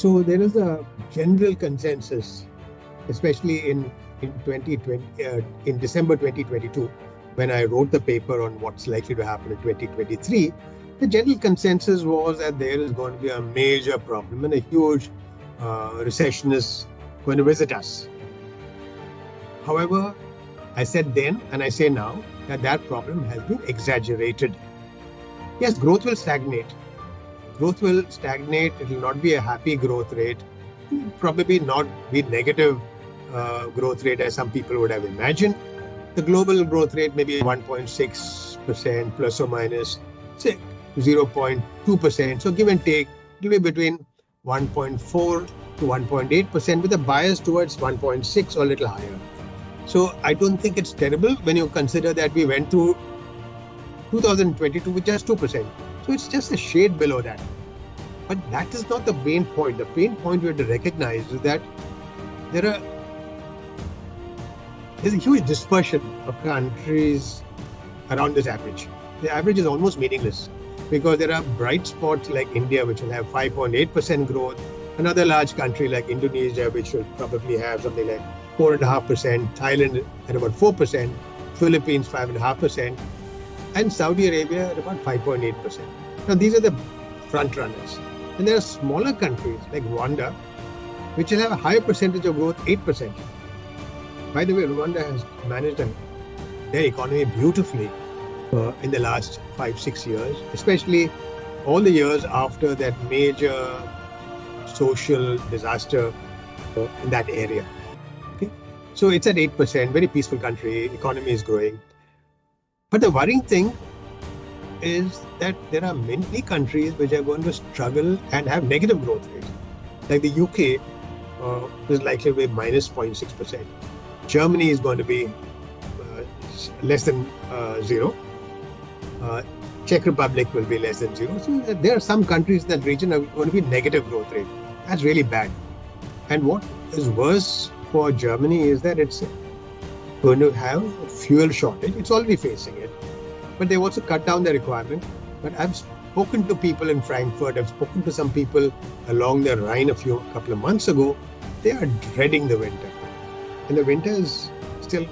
So there is a general consensus, especially in 2020, in December 2022, when I wrote the paper on what's likely to happen in 2023. The general consensus was that there is going to be a major problem and a huge recession is going to visit us. However, I said then and I say now that that problem has been exaggerated. Yes, growth will stagnate. Growth will stagnate. It will not be a happy growth rate. It will probably not be negative growth rate as some people would have imagined. The global growth rate may be 1.6% plus or minus, say 0.2%. So give and take, it will be between 1.4 to 1.8% with a bias towards 1.6 or a little higher. So I don't think it's terrible when you consider that we went through 2022 with just 2%. So it's just a shade below that. But that is not the main point. The main point we have to recognize is that there's a huge dispersion of countries around this average. The average is almost meaningless because there are bright spots like India, which will have 5.8% growth, another large country like Indonesia, which will probably have something like 4.5%, Thailand at about 4%, Philippines 5.5%, and Saudi Arabia at about 5.8%. Now, these are the front runners. And there are smaller countries like Rwanda, which will have a higher percentage of growth, 8%. By the way, Rwanda has managed their economy beautifully in the last 5-6 years, especially all the years after that major social disaster in that area. Okay? So it's at 8%, very peaceful country, economy is growing. But the worrying thing is that there are many countries which are going to struggle and have negative growth rates. Like the UK is likely to be minus 0.6%. Germany is going to be less than zero. Czech Republic will be less than zero. So there are some countries in that region are going to be negative growth rate. That's really bad. And what is worse for Germany is that it's going to have a fuel shortage. It's already facing it. But they've also cut down the requirement. But I've spoken to people in Frankfurt. I've spoken to some people along the Rhine a couple of months ago. They are dreading the winter. And the winter is still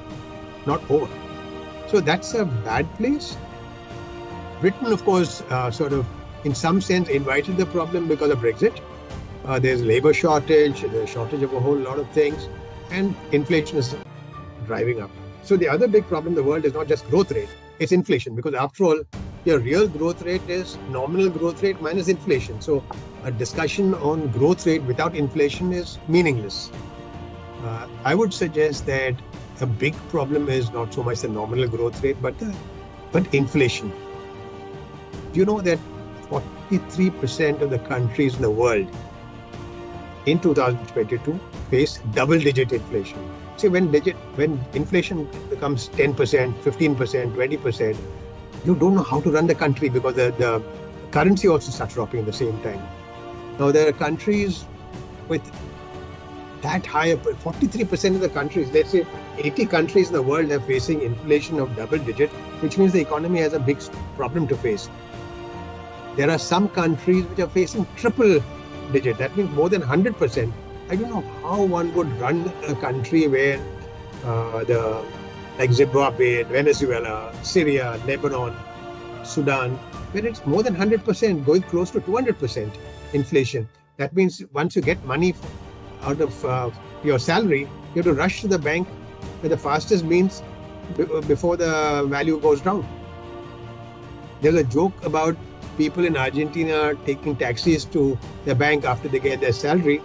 not over. So that's a bad place. Britain, of course, sort of, in some sense, invited the problem because of Brexit. There's labor shortage, there's a shortage of a whole lot of things, and inflation is driving up. So the other big problem in the world is not just growth rate, it's inflation, because after all, your real growth rate is nominal growth rate minus inflation. So a discussion on growth rate without inflation is meaningless. I would suggest that a big problem is not so much the nominal growth rate, but inflation. Do you know that 43% of the countries in the world in 2022 face double-digit inflation? See, when inflation becomes 10%, 15%, 20%, you don't know how to run the country because the currency also starts dropping at the same time. Now, there are countries with that higher, 43% of the countries, let's say 80 countries in the world are facing inflation of double-digit, which means the economy has a big problem to face. There are some countries which are facing triple-digit, that means more than 100%. I don't know how one would run a country where like Zimbabwe, Venezuela, Syria, Lebanon, Sudan, where it's more than 100%, going close to 200% inflation. That means once you get money out of your salary, you have to rush to the bank with the fastest means before the value goes down. There's a joke about people in Argentina taking taxis to the bank after they get their salary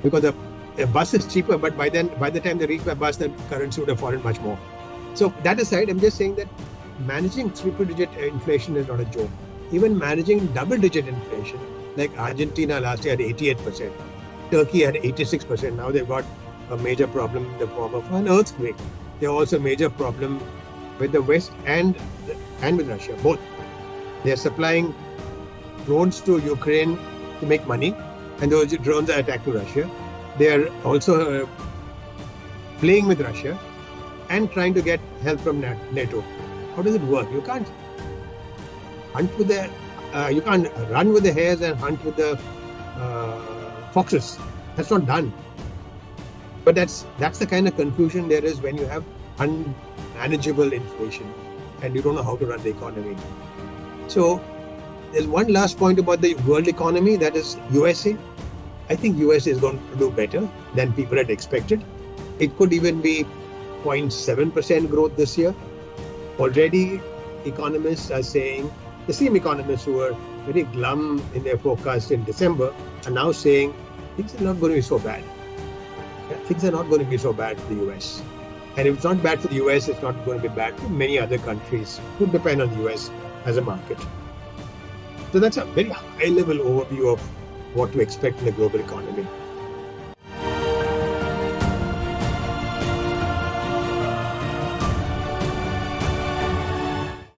because the bus is cheaper, but by the time they reach by bus, the currency would have fallen much more. So that aside, I'm just saying that managing triple-digit inflation is not a joke. Even managing double-digit inflation, like Argentina last year had 88%, Turkey had 86%. Now they've got a major problem in the form of an earthquake. They have also a major problem with the West and with Russia, both. They're supplying drones to Ukraine to make money, and those drones are attacking Russia. They are also playing with Russia and trying to get help from NATO. How does it work? You can't hunt with you can't run with the hares and hunt with the foxes. That's not done. But that's the kind of confusion there is when you have unmanageable inflation and you don't know how to run the economy. So there's one last point about the world economy, that is USA. I think USA is going to do better than people had expected. It could even be 0.7% growth this year. Already, economists are saying, the same economists who were very glum in their forecast in December are now saying things are not going to be so bad. Things are not going to be so bad for the US. And if it's not bad for the US, it's not going to be bad for many other countries who depend on the US as a market. So that's a very high level overview of what to expect in the global economy.